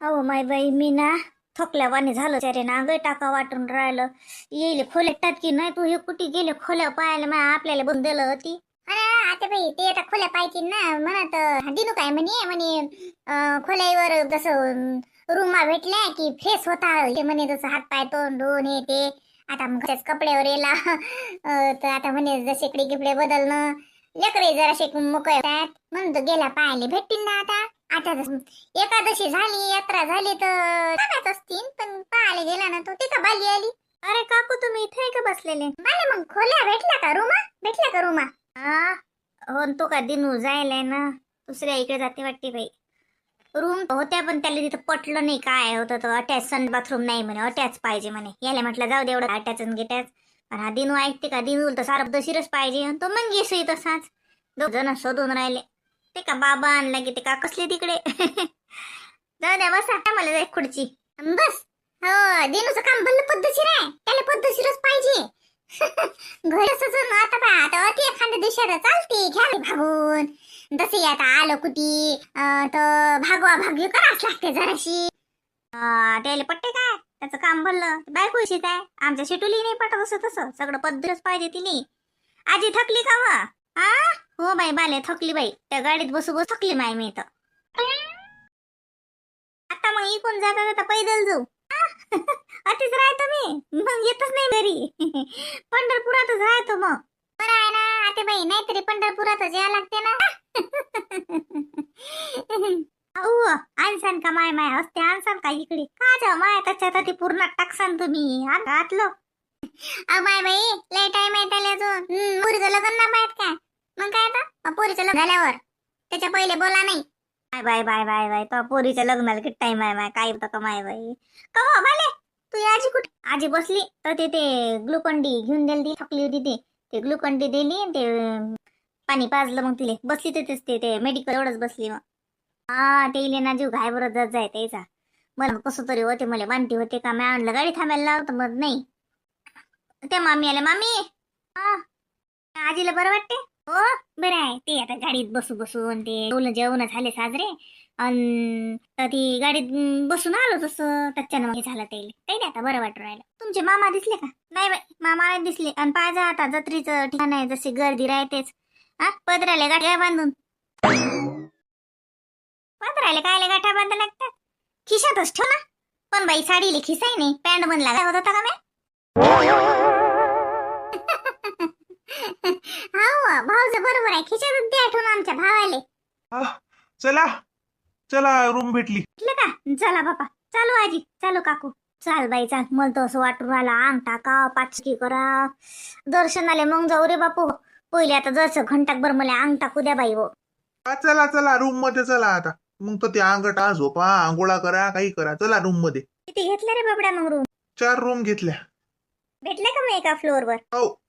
हो माय बाई, मी ना थकल्यावाने झालं चारे ना ग, टाका वाटून राहिलं. येईल खोल्या टाकी नाही, तू हे कुठे गेले खोल्या पाहायला, मा आपल्याला बंद दिलं होती. अरे आता बाई, ते आता खोल्या पाहिजे ना म्हणत. दिनू काय म्हणे म्हणे खोल्यावर जसं रूमा भेटल्या की फ्रेश होता ते म्हणे, जसं हात पाय तोंड धुवून हे ते. आता मग त्याच कपड्यावर येला तर आता म्हणे जसे इकडे गिपडे बदलणं, लेकरे जराशे मोकळे होतात म्हणून गेला पाहायला भेटतील ना. आता एकादशी झाली, यात्रा झाली तर जात असतील, पण पाहायला गेला ना तो, ते का बाली आली. अरे काकू, तुम्ही इथे का बसलेले? मला मग खोल्या भेटल्या का, रूमा भेटल्या का रूमा? हा हो, तो का दिनू जायलाय ना दुसऱ्या इकडे जाते वाटते बाई. रूम होत्या पण त्याला तिथं पटलं नाही, काय होतं तो अटॅच सन बाथरूम नाही म्हणे, अटॅच पाहिजे म्हणे. याला म्हटलं जाऊ दे एवढं अटॅच आणि गिटॅच, पण हा दिनू ऐकते का? दिनू तर सारं दशिरच पाहिजे आणि तो मग येसही तसाच. 2 जण शोधून राहिले, ते का बाबा आणला की ते का कसले तिकडे. जाऊ द्या, बसा मला एक खुर्ची बस. हो, दिनूचं काम भलं पद्धतशीर आहे, त्याला पद्धतशीरच पाहिजे. घर सजून आता पहा, आता अति एखाद्या दिवशी चालते घ्यावे भागून. तसे आता आलं कुठी तर भागवा भागवी करावंच लागते जराशी. त्याला पट्टे काय, त्याचं काम भरलं बायको शित आहे. आमच्या शेटुली नाही पटत असं तसं, सगळं पद्धतच पाहिजे तिने. आजी थकली का वा? हा हो बाई, बाले थकली बाई, त्या गाडीत बसू बस थकली माय मी तर. आता मग इकून जाता जाता पैदल जाऊ. अतिच राहतो मी, मग येतच नाही घरी. पंढरपुरातच राहतो मग. बरं आहे ना आता बाई, नाहीतरी पंढरपुरातच यायला लागते ना. अहो आणसान का माय माय असते, आणसान का इकडे का जा माय, त्याच्यात ती पूर्ण टाकसान तुम्ही घातलं. माय बाई, लय टाइम आहे त्याला अजून. पोरीचं लग्न ना पाहत काय? मग काय आता पोरीचं लग्न झाल्यावर, त्याच्या पहिले बोला नाही. Bye bye bye bye bye, तो पोरीच्या लग्नाला किती टाइम आहे माय, काय होतं का माय बाई. का हो बाले, तू आजी कुठे? आजी बसली तर ते ग्लुकॉन डी घेऊन दिली, थकली होती ते ग्लुकॉन डी दिली, ते पाणी पाजलं मग तिले, बसली तिथेच ते मेडिकल एवढंच बसली. मग हा ते इले ना जीव घाय बरं जात जाय त्याचा. मला कसं तरी होते, मला वांटी होते का, मी आणलं गाडी थांबायला लावतं मग नाही. त्या मामी आल्या, मामी हा आजीला बरं वाटते? हो बरं आहे, ते आता गाडीत बसू बसून ते जेवण झाले साजरे, अन ती गाडीत बसून आलो तसं, त्याच्यानं मग झालं ते काही नाही, आता बरं वाटू राहिलं. तुमचे मामा दिसले का? नाही बाई, मामा नाही दिसले. आणि पाहिजे आता जत्रेचं ठिकाण आहे, जशी गर्दी राहतेच. हा पदराले गाठ्या बांधून, पदराले कायले गाठ्या बांधा लागतात, खिशातच ठेव ना. पण बाई साडीले खिसाही नाही, पॅन्ट बनला होत होता का मी. हा भाऊचं बरोबर आहे, खिशातच द्या ठेवून आमच्या भावाले. चला चला, रूम भेटली. म्हटलं का चला बापा, चालू आजी, चालू काकू, चाल बाई चाल. मला तर असं वाटून राहिला अंग टाका पाचकी करा दर्शनाले, मग जाऊ रे बापू. पहिले आता जसं घंटाकभर मला अंग टाकू द्या बाई. हो चला चला, रूम मध्ये चला आता. मग तर ते अंगठा झोपा, आंघोळा करा, काही करा, चला रूम मध्ये. किती घेतल्या रे बाबड्या मग रूम? 4 रूम घेतल्या. भेटल्या का मग एका फ्लोअरवर? हो,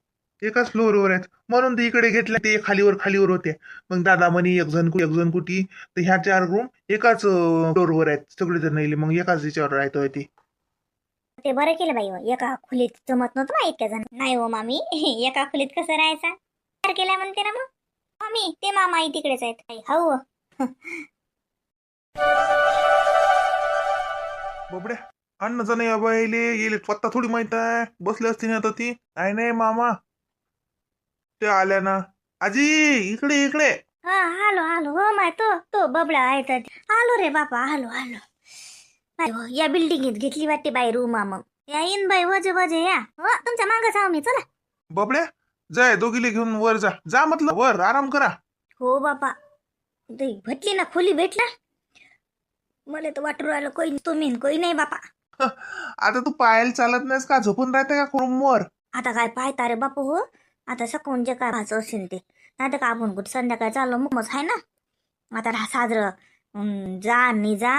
एकाच फ्लोअरवर आहेत, म्हणून ते इकडे घेतल्या. ते खालीवर होते. मग दादा म्हणे एक जण कुठी, तर ह्या 4 रूम एकाच फ्लोअरवर आहेत, सगळे जण येईल, मग एकाच याच्यावर राहतोय ते. ते बरं केलं बाई. हो एका खोलीत जमत नव्हतं ना इतक्या जण. नाही हो मामी, एका खोलीत कसं राहायचा, बरं केला म्हणते ना मग मामी. ते मामा आई तिकडेच आहेत. हो बाबड्या, अण्णाचं नाही बाबा, येले पत्ता थोडी माहित आहे, बसले असते ना आता ती. नाही मामा, ते आल्या ना. आजी इकडे इकडे. हा आलो आलो. हो माय, तो बबडा आहे तर आलो रे बापा, आलो आलो. बाई हो, या बिल्डिंगीत घेतली वाटते बाई रूम. मग या इन बाई वजे वजे या. हो तुमच्या मागच आहो मी, चला. बाबड्या, जाय दोघीले घेऊन वर जा म्हटलं, वर आराम करा. हो बापा, ते भेटली ना खोली, भेटला मला तर वाटू राहिलं कोई तुम्ही कोई नाही बापा. आता तू पायाला चालत नाहीस का, झोपून राहते का रूम वर? आता काय पाहता रे बापू. हो आता सकाळून जे काय भाचं असेल ते, नाही तर का आपण कुठं संध्याकाळी चाललो मग आहे ना. आता साजरं जा आणि जा,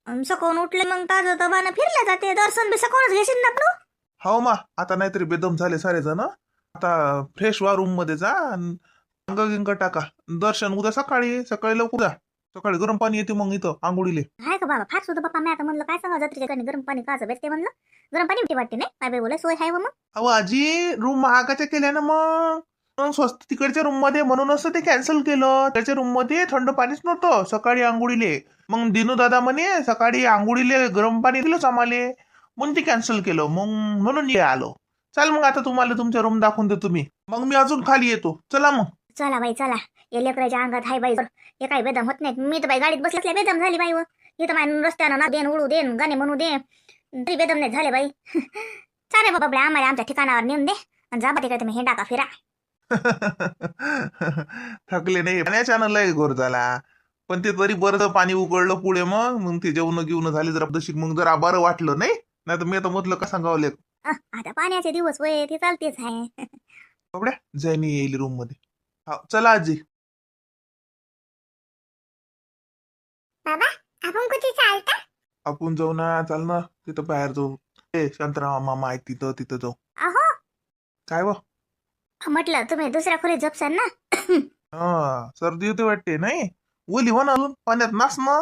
सकाळून उठले मग ताजं तबानं फिरल्या जाते. दर्शन बी सकाळच घेशील ना आपलं. हो मा, आता नाहीतरी बेदम झाले सारे जण. आता फ्रेश व्हा, रूम मध्ये जा, अंग गिंग टाका. दर्शन उद्या सकाळी सकाळी लवकर जा. सकाळी गरम पाणी येते मग इथं आंघोळीले. हाय का बाबा, फार सुद्धा बाप्पा. मी आता म्हणलं काय सांगा, जत्रेच्या ठिकाणी गरम पाणी काचं भेटते म्हणलं. गरम पाणी वाटते नाही काय बाई, बोला सोय आहे. मग अहो आजी, रूम महागाच्या केल्या ना मग. स्वस्त तिकडच्या रूम मध्ये म्हणूनच ते कॅन्सल केलं. त्याच्या रूम मध्ये थंड पाणीच नव्हतं सकाळी आंघोळीले. मग दिनू दादा म्हणे सकाळी आंघोळीले गरम पाणी दिलंच आम्हाला, म्हणून ते कॅन्सल केलं. मग म्हणून ये आलो. चल मग आता तुम्हाला तुमच्या रूम दाखवून देतो मी. मग मी अजून खाली येतो. चला मग. चला बाई चला. या लेकराच्या अंगात हाय बाई हे काही बेदम होत नाही. मी तर बाई गाडीत बसल्यास बेदम झाली बाई. हे तर माय रस्त्यानं ना देन उडू देन गाणे म्हणू दे तरी बेदम नाही झाले बाई. चालेल बाबा आम्हाला आमच्या ठिकाणावर नेऊन दे आणि जा बा तिकडे तुम्ही हे टाका फिरा. थकले नाही पाण्याच्यानं लय घोर झाला. पण ते तरी बरं पाणी उकळलं पुढे. मग ते जेवण घेऊन झाले जरा दशीक. मग जरा बरं वाटलं नाही. नाही तर मी तर म्हटलं का सांगावले आता पाण्याचे दिवस वय ते चालतेच आहे. बाबड्या जैनी येईल रूम मध्ये. हा चला आजी. बाबा आपण कुठे चालता? आपण जाऊ ना. चाल ना तिथं बाहेर जाऊ. शांतराव मामा आहेत तिथं तिथं जाऊ. अहो काय व म्हटलं तुम्ही दुसऱ्या खोलीत झोपसान ना. हा सर्दी होते वाटते नाही. ओली हो ना अजून पाण्यात नाच ना.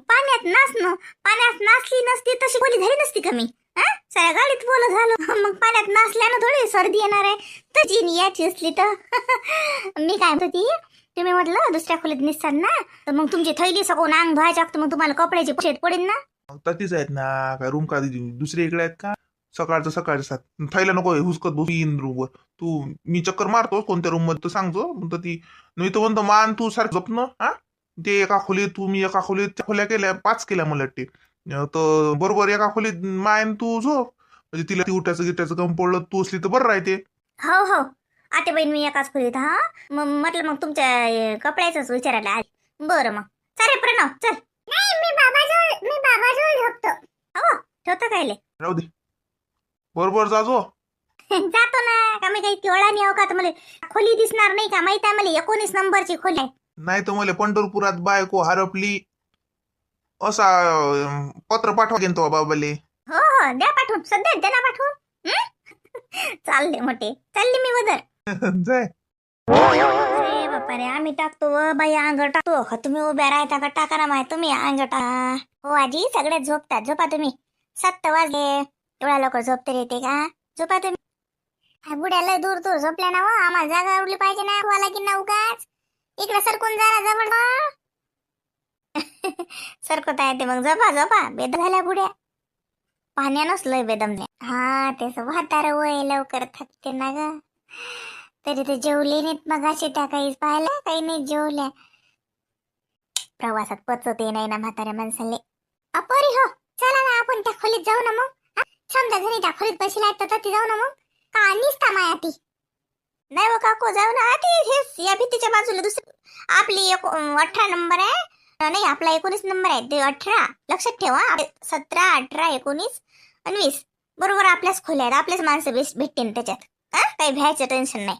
पाण्यात नाचली नसती तशी खोली झाली नसती कमी. सगळ्या गाडीत बोल झालं. मग पाण्यात नाचल्यानं थोडी सर्दी येणार आहे. तशी याची असली तर मी काय म्हणते तुम्ही म्हटलं दुसऱ्या खोलीत निसतात ना तर मग तुमची थैली सगळं अंग धुवायच्या मग तुम्हाला कपड्याची शेत पडेल ना. ततीच आहेत ना. काय रूम का दुसरे इकडे आहेत का. सकाळचं सात थैला नको हुसकत बसू येईन रूम वर. तू मी चक्कर मारतो कोणत्या रूम मध्ये तर सांगतो. म्हणतो ती नाही तर म्हणतो मान तू सारखं जपणं. हा ते एका खोलीत तुम्ही एका खोलीत त्या खोल्या केल्या 5 केल्या मला वाटते. तर बरोबर एका खोलीत मायन तू झोप. म्हणजे तिला ती उठायचं गिटायचं कम पडलं तू असली तर बरं राहते. हो हो आता बहीण मी एकाच खोलीत. हा मग म्हटलं मग तुमच्या कपड्याच विचारायला आले. बरं मग चालेल प्रणव चल. नाही मी बाबाजवळ झोपतो. हो ठेवतो कायले. राहू दे बरोबर जाजो. जातो ना. का मी काही तेवढा नाही. का मला खोली दिसणार नाही का. माहित आहे मला 19 नंबरची खोली आहे. नाही तर मला पंढरपुरात बायको हरपली असा पत्र पाठवा घेतो तो बाबाले. हो हो द्या पाठवून. सध्या द्या ना पाठवून. चालले मोठे चालले मी वदर. जाय. अरे बापा रे आम्ही टाकतो व बाई अंग टाकतो. तुम्ही उभ्या राहता का टाका ना माय तुम्ही अंग टाका. हो आजी सगळे झोपतात. झोपा तुम्ही. 7 वाजले. एवढ्या लवकर झोपते येते का. झोपा तुम्ही. बुड्याला दूर दूर झोपल्या ना. आम्हाला जागा उरली पाहिजे ना. वाला की ना उगाच इकडे सरकून जा जवळ. सरकत आहे ते मग झोपा झोपा. बेद झाल्या बुड्या पाण्यानंच लय बेदमने. हा तेच म्हातारं वय लवकर थकते ना ग. तरी ते जेवले नाहीत मग अशी त्या काही पाहिलं काही नाही जेवल्या. प्रवासात पचते नाही ना म्हाताऱ्या माणसाले. अपरी हो चला ना आपण त्या खोलीत जाऊ ना मग. समजा जरी त्या खोलीत बसला तर ती जाऊ ना मग. का निसता माया ती. नाही व काकू जाऊ ना. ती हेच या भीतीच्या बाजूला दुसरी आपली 18 नंबर आहे. नाही आपला 19 नंबर आहे. ते 18 लक्षात ठेवा. 17 18 19 आणि 20 बरोबर आपल्याच खोल्या आहेत. आपल्याच माणसं भेटतील त्याच्यात. काही भ्यायचं टेन्शन नाही.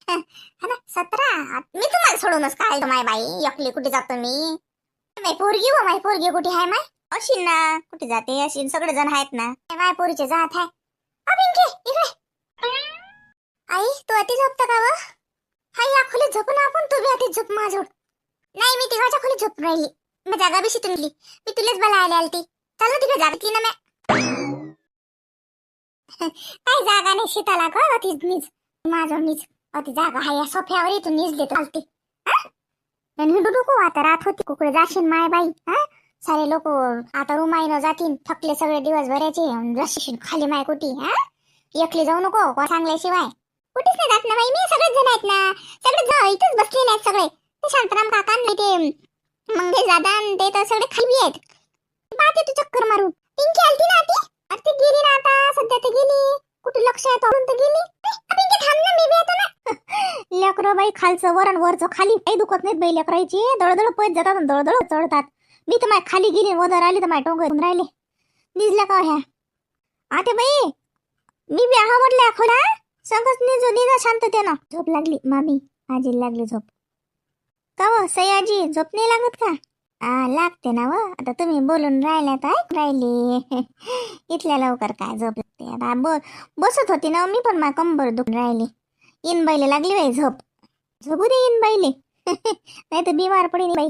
हा ना 17. मी तुम्हाला सोडूनच काय माय बाई एकली कुठे जातो मी. माय पोरगी व माय पोरगी कुठे आहे माय. अशी ना कुठे जाते अशी सगळे जण आहेत ना. माय पोरीचे जात आहे. इकडे आई तू अति झोपता का व. हाय या खोलीत झोप ना आपण. तू बी अति झोप माझ्याजवळ. नाही मी तिघाच्या खोलीत झोपून राहिली. मी जागा बी शिटूनली. मी तुलाच बोलायला आलती. चल तिकडे जागती ना मी. काही जागा नाही शीताला का अति नीच माझं नीच अति जागा आहे. या सोफ्यावर इथून निजले चालते. नको आता रात होती कुकडे जाशील माय बाई. सारे लोक आता रुमाईनं जातील. थकले सगळे दिवसभराचे. जशी खाली माय कुठी. एकली जाऊ नको कोण सांगल्याशिवाय. कुठेच नाही जात ना बाई मी. सगळेच जण आहेत ना. सगळे इथेच बसलेले आहेत सगळे. ते शांताराम काका ते मंगेश दादा ते तर सगळे खाली आहेत. पाहते तू चक्कर मारून. पिंकी आलती ना ती. अरे ती गेली ना आता. सध्या ते गेली. कुठे लक्ष आहे तो तर गेली. पिंकी थांब ना मी बी येतो ना. लेकरं बाई खालचं वरण वरचं खाली काही दुखत नाहीत बाई लेकरायची. दळदळ पळत जातात आणि दळदळ चढतात. मी तर माय खाली गेली वदर आली तर माय टोंग राहिले. निजल्या का ह्या आता बाई. मी बी आहा म्हटल्या खोला संगच निजा शांततेनं. झोप लागली मामी. आजी लागली झोप. का व सयाजी झोप नाही लागत का. लागते ना व. आता तुम्ही बोलून राहिल्या तर ऐक राहिली. इथल्या लवकर काय झोप लागते. आता बसत होती ना मी पण मा कंबर दुखून राहिली. इन बाईले लागली बाई झोप. झोपू दे इन बाईले. नाही तर बिमार पडेल बाई.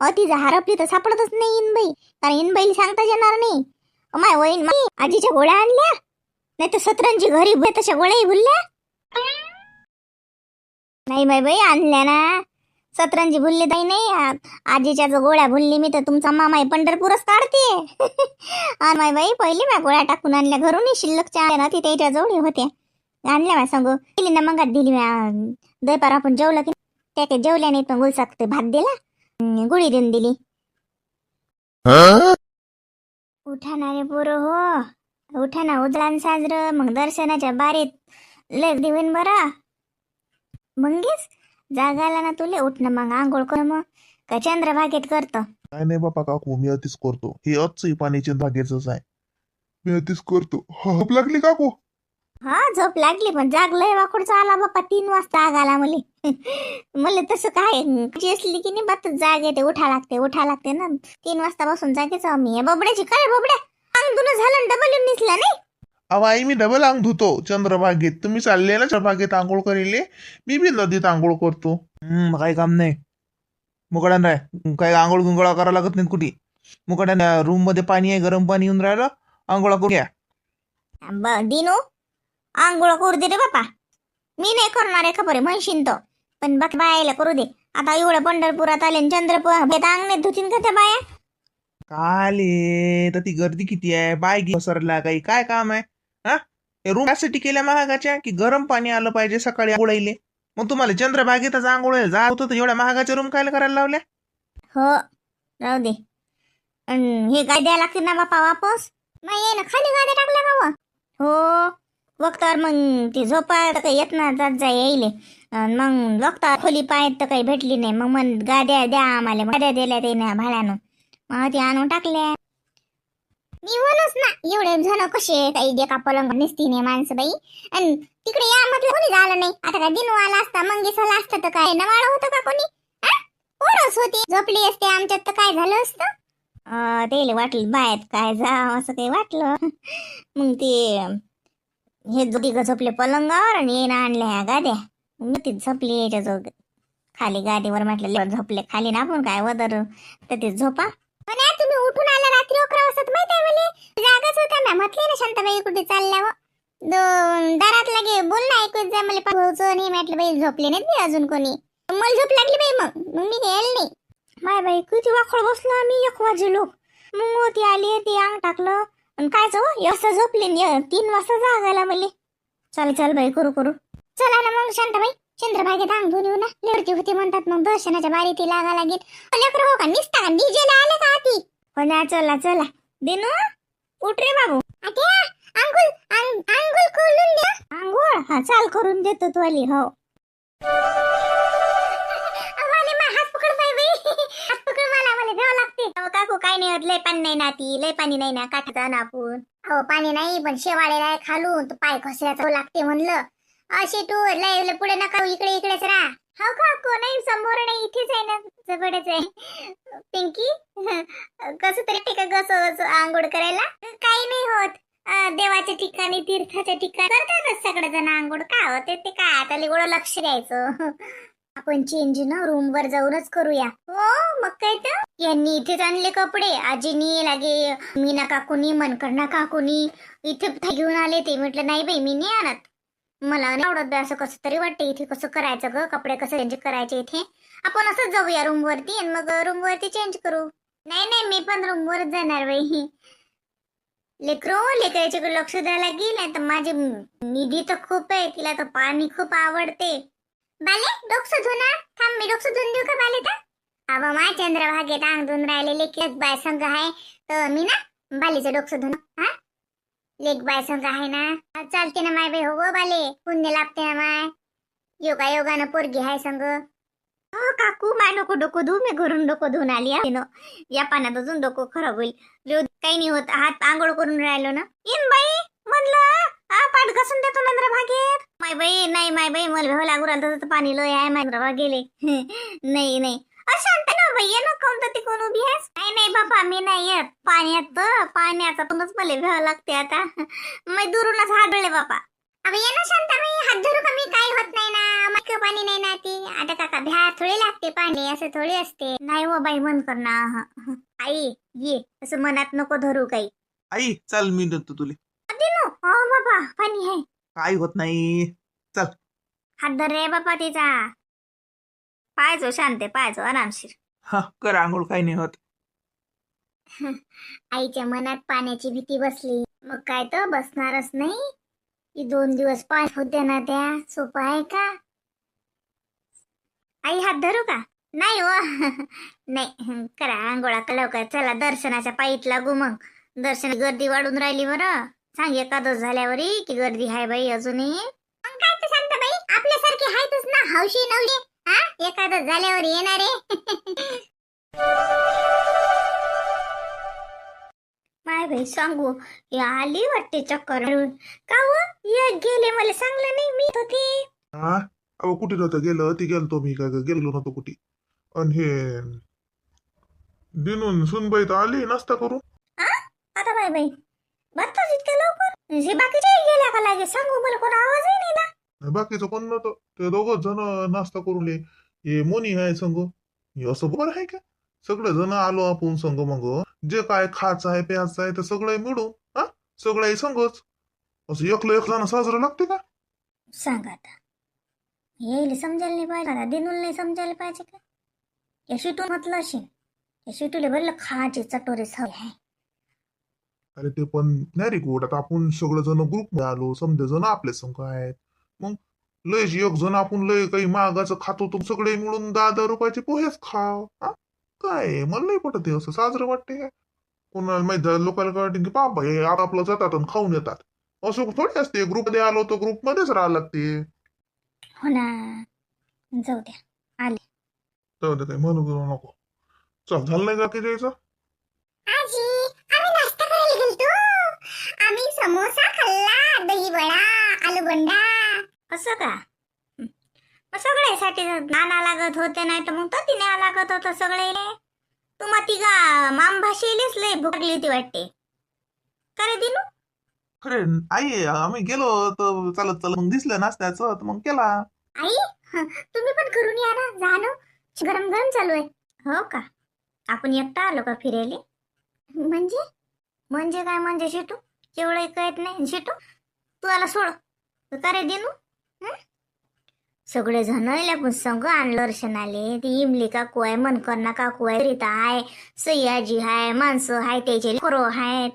अति हरपली तर सापडतच नाही इन बाई. कारण इन बाईला सांगता येणार नाही. माय वहीन आजीच्या गोळ्या आणल्या नाही तर सतरंजी घरी तशा गोळ्याही भुलल्या नाही बाई आणल्या ना. सतरंजी भुलली ताई नाही. आजीच्या जो गोळ्या भुलली मी तर तुमचा मामाई पंढरपूरच काढते. आणि बाई पहिली मी गोळ्या टाकून आणल्या घरून शिल्लकच्या आल्या ना ती त्याच्या जवळ होत्या आणल्या माझ्या सांगू दिली ना मग दिली मी दयपार आपण जेवलं की त्या काही जेवल्या नाही पण गुलसात भात दिला गुळी देऊन दिली. उठा ना रे पोरं हो उठा ना उजळान साजरं मग दर्शनाच्या बारीत लय दिवेन बरा मंगेश जागायला ना तुले उठणं मग आंघोळ कर मग का चंद्रभागेत करतो. काय नाही बापा काकू मी अतिच करतो हे अचही पाण्याच्या भागेच आहे मी अतिच करतो. झोप लागली काकू. हा झोप लागली पण जागलंय वाकडचा आला बाप्पा 3 वाजता आग आला मले. मला तसं काय असली की नाही बात जाग येते उठा लागते ना 3 वाजता बसून जागेच मी बबड्याची काय बबड्या अंग तुला झालं डबल येऊन निसला नाही. अहो आई मी डबल अंग धुतो चंद्रभागेत. तुम्ही चालले ना चंद्रभागेत आंघोळ करेले मी बी नदीत आंघोळ करतो. काही काम नाही मुकड्यान राय काही आंघोळ गुंगोळा करावं लागत नाही कुठे. मुकड्यान रूम मध्ये पाणी आहे गरम पाणी येऊन राहिलं आंघोळा करूया. दिनू आंघोळ करू दे रे बापा मी नाही करणार आहे खबर आहे म्हणशीन तो पण बाकी बायाला करू दे. आता एवढं पंढरपुरात आले चंद्रपूर अंग नाही धुतीन का त्या बाया. काले तर ती गर्दी किती आहे बाय घसरला काही काय काम आहे हा. रूम यासाठी केल्या महागाच्या की गरम पाणी आलं पाहिजे सकाळी आंघोळीले. मग तुम्हाला चंद्रभागेतच आंघोळ जात होतं एवढ्या महागाच्या रूम काय करायला लावल्या. हो राहू दे. हे गाय द्यायला लागतील ना बापा वापस नाही ना खाली गाड्या टाकल्या का हो वक्तावर मग ती झोपा तर काही येत ना जात जा येईल मग वक्ता खोली पायत तर काही भेटली नाही मग मग गाद्या द्या आम्हाला गाद्या दिल्या ते ना भाड्यानं मग ती आणून टाकल्या. मी म्हणूच ना एवढे जण कसे काही दे का पलंग निसती नाही माणसं बाई. आणि तिकडे या म्हटलं कोणी झालं नाही. आता काय दिनू आला असता मंगेश आला असता तर काय नवाळ होतं का कोणी पोरच होती झोपली असते आमच्यात तर काय झालं असतं. त्याला वाटलं बाहेर काय जा असं काही वाटलं मग ते हे तिघं झोपले पलंगावर आणि येणं आणल्या ह्या गाद्या मग ती झोपली याच्या जो खाली गादीवर म्हटलं झोपले खाली ना आपण काय वदर तर ते झोपा. तुम्ही उठून आला रात्री 11 वाजता माहित आहे मला जागाच होता ना म्हटले ना शांताबाई कुठे चालल्या दारात लागे बोल ना ऐकूच जा मला पाहूचं नाही म्हटलं बाई झोपले नाहीत मी अजून कोणी मला झोप लागली बाई मग मी गेल नाही. माय बाई किती वाखड बसलो आम्ही 1 वाजलो मग ती आली ती अंग टाकलं आणि काय असं झोपले 3 वाजता जागायला मला. चल बाई करू चला ना मग शांताबाई चंद्रभागेत अंग धुवून येऊ ना लेरची होती म्हणतात मग दर्शनाच्या बारी ती लागा लागेल. लेकर हो का निसता का डीजेला आले का आती हो ना चला दिनू उठ रे बाबू आंघोळ करून दे आंघोळ हा चाल करून देतो तू आली हो. काकू काय नाही होत लय पाणी नाही ना ती लय पाणी नाही ना काठाचा ना आपण हो पाणी नाही पण शेवाळेला खालून तर पाय घसरायचं लागते म्हणलं अशी तू लय पुढे नका इकडेच राहा. हो काकू नाही समोर नाही इथेच आहे ना जवळच आहे. पिंकी कसं तरी ठीक आहे कसं आंघोळ करायला काही नाही होत. देवाच्या ठिकाणी तीर्थाच्या ठिकाणी करतातच सगळेजण आंघोळ काय होते ते काय आता एवढं लक्ष द्यायचं. आपण चेंज ना रूम वर जाऊनच करूया. हो मग काय तर यांनी इथेच आणले कपडे आजीनी लागे मीना काकूनी मनकर्णा काकूनी इथे घेऊन आले ते म्हटलं नाही बाई मी नाही आणत मला नाही आवडत असं कसं तरी वाटतं इथे कसं करायचं ग कपडे कसं चेंज करायचे इथे आपण असंच जाऊया रूम वरती आणि मग रूम वरती चेंज करू. नाही मी पण रूम वरच जाणार बाई. लेकराचे लक्ष द्यायला लागेल नाही तर माझी निधी तर खूप आहे तिला तर पाणी खूप आवडते. बाले डोकं धुना थांब मी डोकं धुवून देऊ का बाले तर अबा मा चंद्रभागेत अंग धुवून राहिले लेख बाय संघ आहे तर मी ना बालीचं डोकं धुन हा लेख बाय संघ आहे ना चालते ना माय बाई हो गो बाले पुण्य लागते ना माय योगानं पोरगी आहे संघ. हो काकू माय नको डोकं धुवू मी घरून डोकं धुवून आली या पाण्यात अजून डोकं खराब होईल. काही नाही होत हात आंघोळ करून राहिलो ना इन बाई म्हणलं पाठ घासून देतो चंद्रभागेत. माय बाई मला भेव लागू राहिलं तर पाणी लोय आहे चंद्रभाग गेले नाही अशांत ना बाई ये ना कोणतं ती कोण उभी आहेस. नाही बाबा मी नाही येत पाण्याचा पणच मला भेव लागते आता मग दुरूनच हात डोळे बापा. अबे ये ना शांताबाई हात धरू का मी काही होत नाही ना मग पाणी नाही ना ती आता काका भ्या थोडी लागते पाणी असं थोडी असते. नाही हो बाई मन कर ना आई ये असं मनात नको धरू काही. आई चल मी देतो तुले दिनू बाबा पाणी आहे. काय होत नाही. चल. हात धर रे बापा तिचा. पायचो शांते पायचो आरामशीर. हा कर आंघोळ, काही नाही होत. आईच्या मनात पाण्याची भीती बसली. मग काय तर बसणारच नाही. की 2 दिवस पाय होते ना त्या सोपं आहे का? आई हात धरू का? नाही हो. नाही करा आंघोळा लवकर. चला दर्शनाच्या पायीत लागू. मग दर्शन गर्दी वाढून राहिली बरं. सांग एकादश झाल्यावर की गर्दी आहे बाई अजूनही. मग काय तर सांगता बाई, आपल्यासारखी आहेतच ना हौशी नवशी. हा एकादश झाल्यावर येणारे. माय बाई सांगू या आली वाटते चक्कर का हो? ये गेले मला सांगलं नाही मी होती. हा अहो कुठे नव्हतं गेलं, ती गेलतो मी, काय गेलो नव्हतो कुठे. आणि हे दिनून सुनबाई तर आली नाश्ता करून. आता बाई बाई बघतोच इतक्या लवकर. हे बाकीचे गेल्या का लागे सांगू मला कोण आवाजही नाही ना. बाकीचं कोण नव्हतं, ते दोघं जण नाश्ता करून हे मोनी आहे संग. हे असं बरं आहे का? सगळे जण आलो आपण संग. मग जे काय खायचं आहे प्यायचं आहे ते सगळं मिळून हा सगळं संगच. असं एकलं एकलं साजरं लागते का? सांग आता येईल समजायला नाही पाहिजे का? दिनूल नाही समजायला पाहिजे का? या शिटू म्हटलं असेल. या शिटूले भरलं खायचे चटोरे सवय आहे. अरे ते पण नाही रे गोड. आता आपण सगळे जण ग्रुप मध्ये आलो, समजे जण आपले संघ आहेत. मग लय एक जण आपण लय काही महागाचं खातो, तर सगळे मिळून 10-10 रुपयाचे पोहेच खाव. हा? काय मला नाही पटत हे असं साजरं वाटते काय? कोणाला माहित झालं लोकांना काय वाटते की बाबा हे आपलं जातात आणि खाऊन येतात. असं थोडी असते. ग्रुप मध्ये आलो तर ग्रुप मध्येच राहावं लागते. हो ना. जाऊ द्या आले. जाऊ दे, काही म्हणू नको. चल झालं नाही का की जायचं? आजी आम्ही नाश्ता करायला गेलतो. आम्ही समोसा खाल्ला, दही वडा, आलू बोंडा. असं का? मग सगळ्यासाठी नाना लागत होते, नाही तर मग तती न्या लागत होतं सगळे. तुम्हा तिघा मामभाषेलेच लय भूक लागली होती वाटते. का रे दिनू? अरे आई आम्ही गेलो तर चालत चालत मग दिसलं नाश्त्याचं तर मग केला. आई तुम्ही पण करून या ना. जा ना, गरम गरम चालू आहे. हो का? आपण एकटा आलो का फिरायला? म्हणजे म्हणजे काय म्हणजे शिटू? एवढं कळत नाही शिटू. तू आला सोड. का रे दिनू? सगळे जण पण संग आणलं दर्शनाले. ती इमली काकू आहे, मनकर्णा काकू आहे, रीता आहे, सयाजी आहे, माणसं आहे, त्याचे करो आहेत,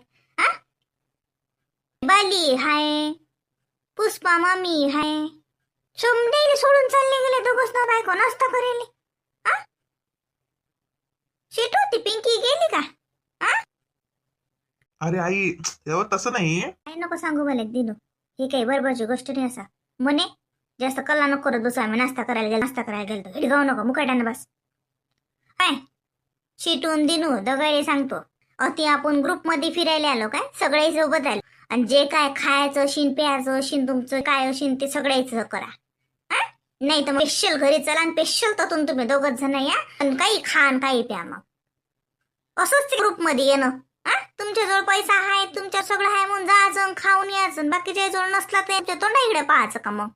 बाली हाय, पुष्पा मामी हाय. सोमडेले सोडून चालले गेले दोघंच ना बायको नाश्ता करेले. शिटू ती पिंकी गेली का? अरे आई एवढं तसं नाही. काय नको सांगू मला दिनू. ही काही बरोबरची गोष्ट नाही. असा म्हणे जास्त कल्ला नको करत बसू. आम्ही नाश्ता करायला गेलो हिडगाव नको मुकाट्यानं बस. काय शिटून दिनू दगायला सांगतो. अति आपण ग्रुप मध्ये फिरायला आलो काय सगळे सोबत आलो. आणि जे काय खायचं शिन प्यायचं शिन तुमचं काय शिन ते सगळ्याच करा. नाही तर मग स्पेशल घरी चला आणि स्पेशल ततून तुम्ही दोघच जण या आणि काही खा आणि काही प्या. मग असंच ग्रुप मध्ये येणं. तुमच्याजवळ पैसा आहे, तुमच्या सगळं आहे म्हणून जायचं खाऊन यायचं. बाकीच्या जवळ नसला तर तुमच्या तोंडाकडे पाहायचं का मग?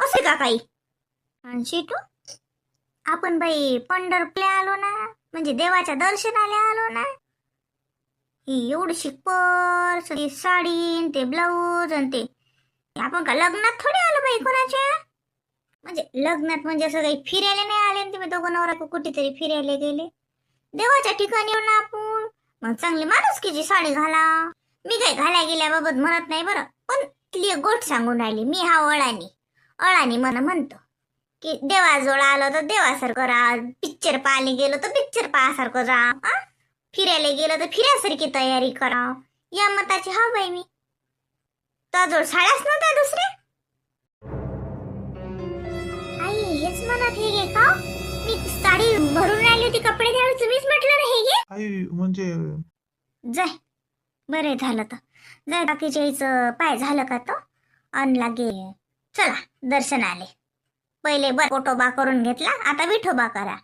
असे का काही? आणि शिटू आपण बाई पंढरपूरला आलो ना, म्हणजे देवाच्या दर्शनाला आलो ना. ही एवढी पर्स, ती साडी, ते ब्लाऊज आणि ते आपण का लग्नात थोडे आलो बाई कोणाच्या. म्हणजे लग्नात म्हणजे असं काही फिरायला नाही आले. तुम्ही दोघं नवरा कुठेतरी फिरायला गेले. देवाच्या ठिकाणी येऊ ना आपण. मग चांगली माणुसकीची साडी घाला. मी काही घाला गेल्याबाबत म्हणत नाही बरं. पण तिली गोट सांगून राहिली. मी हा अळानी म्हणतो की देवाजवळ आलो तर देवासारखं राहा. पिक्चर पाहायला गेलो तर पिक्चर पाहासारखं राहा. फिरायला गेलो तर फिरायसारखी तयारी करा. या मताची हा बाई मी. त्याजवळ साड्याच नव्हत्या दुसऱ्या. आई हेच म्हणत हे घे का? मी साडी भरून राहिली होती कपडे त्यावेळी तुम्हीच म्हटलं ना हे घे. आई म्हणजे जाय बरे झालं तर जाय. बाकीच्या इचं पाय झालं का तो अन लागे. चला दर्शन आले. पहिले फोटोबा करून घेतला, आता विठोबा करा.